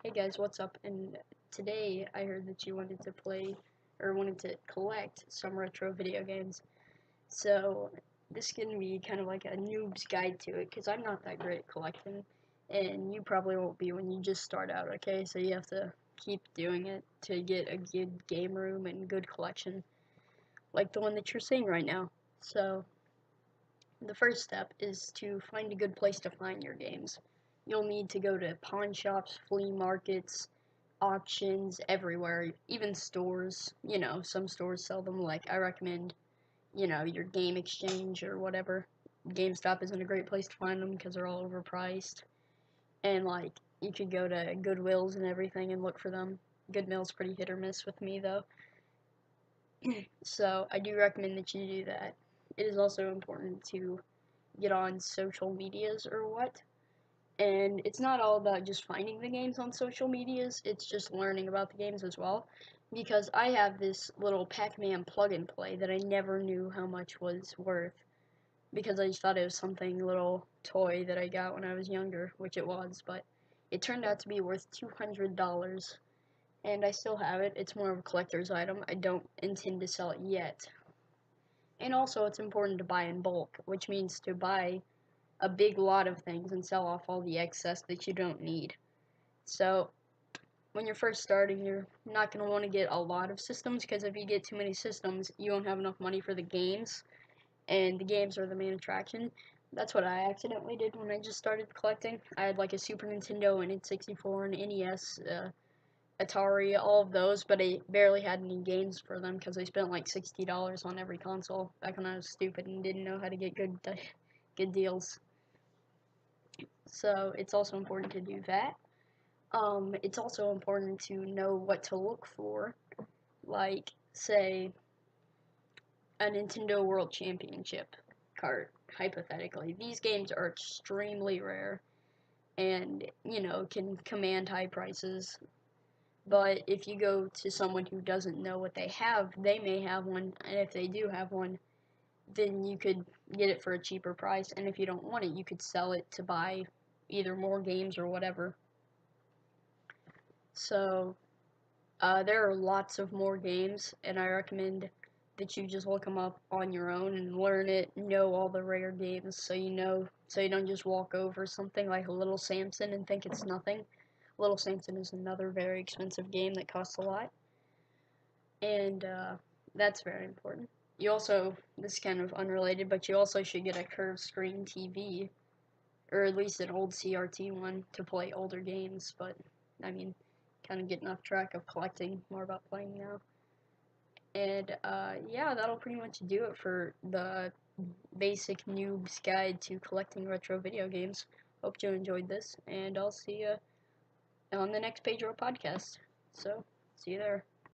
Hey guys, what's up? And today I heard that you wanted to play or wanted to collect some retro video games. So this is gonna be kind of like a noob's guide to it because I'm not that great at collecting, and you probably won't be when you just start out. Okay, so you have to keep doing it to get a good game room and good collection, like the one that you're seeing right now. So the first step is to find a good place to find your games. You'll need to go to pawn shops, flea markets, auctions, everywhere, even stores. Some stores sell them. Like, I recommend, your Game Exchange or whatever. GameStop isn't a great place to find them because they're all overpriced. And, like, you could go to Goodwills and everything and look for them. Goodwill's pretty hit or miss with me, though. So, I do recommend that you do that. It is also important to get on social medias or what. And it's not all about just finding the games on social medias, it's just learning about the games as well. Because I have this little Pac-Man plug and play that I never knew how much was worth. Because I just thought it was something little toy that I got when I was younger, which it was, but it turned out to be worth $200. And I still have it. It's more of a collector's item. I don't intend to sell it yet. And also, it's important to buy in bulk, which means to buy a big lot of things and sell off all the excess that you don't need. So, when you're first starting, you're not going to want to get a lot of systems, because if you get too many systems, you won't have enough money for the games, and the games are the main attraction. That's what I accidentally did when I just started collecting. I had like a Super Nintendo, an N64, an NES, Atari, all of those, but I barely had any games for them because I spent like $60 on every console back when I was stupid and didn't know how to get good deals. So it's also important to do that. It's also important to know what to look for, like, say, a Nintendo World Championship cart, hypothetically. These games are extremely rare and, can command high prices. But if you go to someone who doesn't know what they have, they may have one, and if they do have one, then you could get it for a cheaper price, and if you don't want it, you could sell it to buy either more games or whatever. So, there are lots of more games, and I recommend that you just look them up on your own and learn it, know all the rare games, so you don't just walk over something like a Little Samson and think it's nothing. Little Samson is another very expensive game that costs a lot, and that's very important. You also, this is kind of unrelated, but you also should get a curved screen TV, or at least an old CRT one, to play older games, but, I mean, kind of getting off track of collecting, more about playing now. And, yeah, that'll pretty much do it for the basic noob's guide to collecting retro video games. Hope you enjoyed this, and I'll see you on the next Paydro podcast. So, see you there.